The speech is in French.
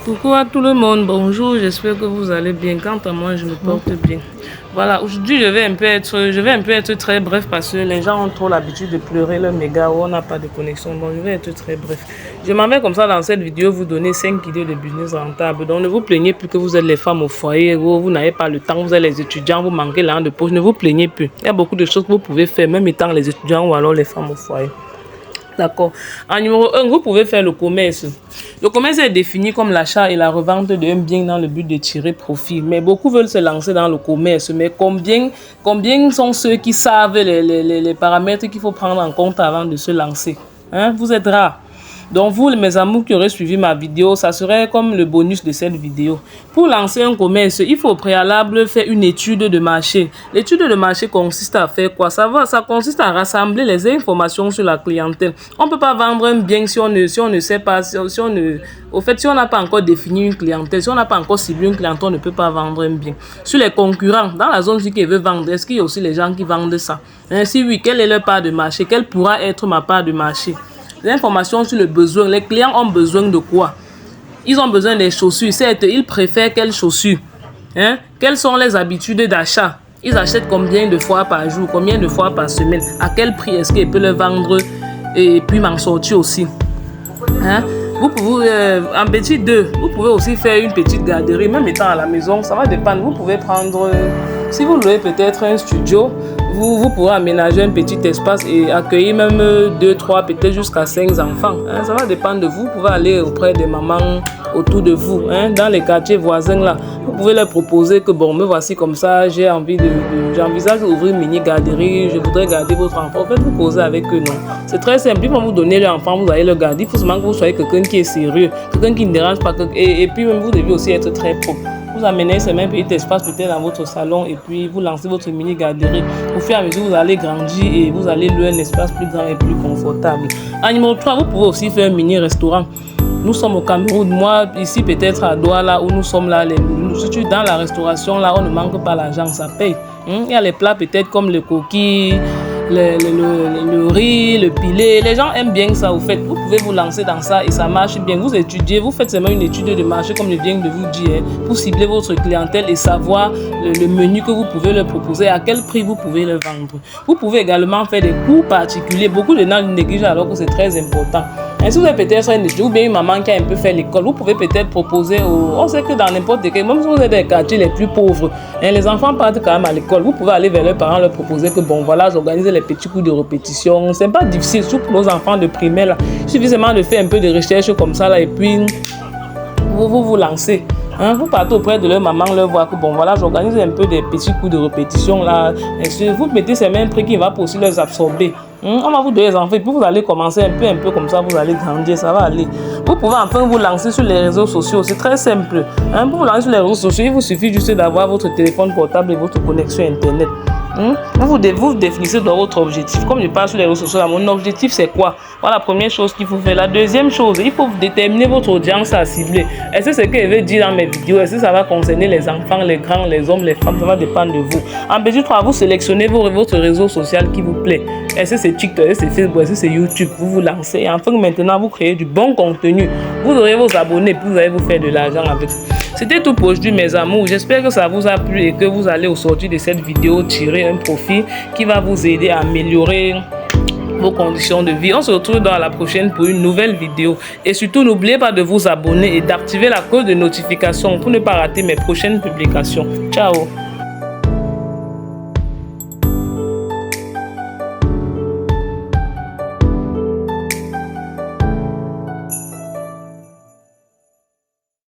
Coucou à tout le monde, bonjour, j'espère que vous allez bien. Quant à moi, je me porte bien. Voilà, aujourd'hui, je vais un peu être très bref parce que les gens ont trop l'habitude de pleurer le méga où on n'a pas de connexion. Donc, je vais être très bref. Je m'en vais comme ça dans cette vidéo vous donner 5 idées de business rentables. Donc, ne vous plaignez plus que vous êtes les femmes au foyer, vous n'avez pas le temps, vous êtes les étudiants, vous manquez l'argent de poche. Ne vous plaignez plus. Il y a beaucoup de choses que vous pouvez faire, même étant les étudiants ou alors les femmes au foyer. D'accord. En numéro 1, vous pouvez faire le commerce. Le commerce est défini comme l'achat et la revente d'un bien dans le but de tirer profit. Mais beaucoup veulent se lancer dans le commerce. Mais combien sont ceux qui savent les paramètres qu'il faut prendre en compte avant de se lancer? Hein? Vous êtes rares. Donc vous, mes amours qui auraient suivi ma vidéo, ça serait comme le bonus de cette vidéo. Pour lancer un commerce, il faut au préalable faire une étude de marché. L'étude de marché consiste à faire quoi? Ça consiste à rassembler les informations sur la clientèle. On ne peut pas vendre un bien si on ne sait pas, au fait, si on n'a pas encore défini une clientèle, si on n'a pas encore ciblé une clientèle, on ne peut pas vendre un bien. Sur les concurrents, dans la zone qui veut vendre, est-ce qu'il y a aussi les gens qui vendent ça? Si oui, quelle est leur part de marché? Quelle pourra être ma part de marché? Les informations sur le besoin. Les clients ont besoin de quoi? Ils ont besoin des chaussures. Certes, ils préfèrent quelles chaussures? Quelles sont les habitudes d'achat? Ils achètent combien de fois par jour? Combien de fois par semaine? À quel prix est-ce qu'ils peuvent le vendre? Et puis m'en sortir aussi. Vous pouvez, en petit 2, vous pouvez aussi faire une petite garderie. Même étant à la maison, ça va dépendre. Vous pouvez prendre, si vous louez peut-être un studio, vous pourrez aménager un petit espace et accueillir même 2, 3, peut-être jusqu'à 5 enfants. Ça va dépendre de vous. Vous pouvez aller auprès des mamans autour de vous, dans les quartiers voisins là. Vous pouvez leur proposer que bon, me voici comme ça, j'envisage d'ouvrir une mini garderie, je voudrais garder votre enfant. En fait, vous posez avec eux, non. C'est très simple. Ils vont vous donner l'enfant, vous allez le garder. Il faut seulement que vous soyez quelqu'un qui est sérieux, quelqu'un qui ne dérange pas. Et puis même, vous devez aussi être très propre. Vous amenez ce même petit espace peut-être dans votre salon et puis vous lancez votre mini garderie. Au fur et à mesure, vous allez grandir et vous allez louer un espace plus grand et plus confortable. En numéro 3, vous pouvez aussi faire un mini restaurant. Nous sommes au Cameroun. Moi, ici, peut-être à Douala, où nous sommes là, dans la restauration, là, on ne manque pas l'argent, ça paye. Il y a les plats peut-être comme le coquille, le riz, le pilé. Les gens aiment bien ça, au fait. Vous pouvez vous lancer dans ça et ça marche bien. Vous étudiez, vous faites seulement une étude de marché, comme je viens de vous dire, pour cibler votre clientèle et savoir le menu que vous pouvez leur proposer, à quel prix vous pouvez le vendre. Vous pouvez également faire des cours particuliers. Beaucoup de gens négligent alors que c'est très important. Et si vous avez peut-être un étudiant ou bien une maman qui a un peu fait l'école, vous pouvez peut-être proposer on sait que dans n'importe quel, même si vous êtes dans les quartiers les plus pauvres, les enfants partent quand même à l'école. Vous pouvez aller vers leurs parents, leur proposer que bon voilà, j'organise les petits cours de répétition. C'est pas difficile, surtout pour nos enfants de primaire là. Il suffit seulement de faire un peu de recherche comme ça là et puis vous lancez. Vous partez auprès de leur maman, leur voir que bon voilà, j'organise un peu des petits coups de répétition là. Et vous mettez ces mêmes prix qui va pour aussi les absorber. On va vous donner les enfants et puis vous allez commencer un peu comme ça, vous allez grandir, ça va aller. Vous pouvez enfin vous lancer sur les réseaux sociaux, c'est très simple. Pour vous lancer sur les réseaux sociaux, il vous suffit juste d'avoir votre téléphone portable et votre connexion internet. Vous définissez dans votre objectif. Comme je parle sur les réseaux sociaux, mon objectif c'est quoi? Voilà la première chose qu'il faut faire. La deuxième chose, il faut déterminer votre audience à cibler. Est-ce que c'est ce que je vais dire dans mes vidéos? Est-ce que ça va concerner les enfants, les grands, les hommes, les femmes? Ça va dépendre de vous. En petit 3, vous sélectionnez votre réseau social qui vous plaît. Est-ce que c'est TikTok, est-ce que c'est Facebook, est-ce que c'est YouTube? Vous vous lancez et enfin maintenant vous créez du bon contenu. Vous aurez vos abonnés puis vous allez vous faire de l'argent avec. C'était tout pour aujourd'hui mes amours. J'espère que ça vous a plu et que vous allez au sortir de cette vidéo tirer un profit qui va vous aider à améliorer vos conditions de vie. On se retrouve dans la prochaine pour une nouvelle vidéo. Et surtout, n'oubliez pas de vous abonner et d'activer la cloche de notification pour ne pas rater mes prochaines publications. Ciao!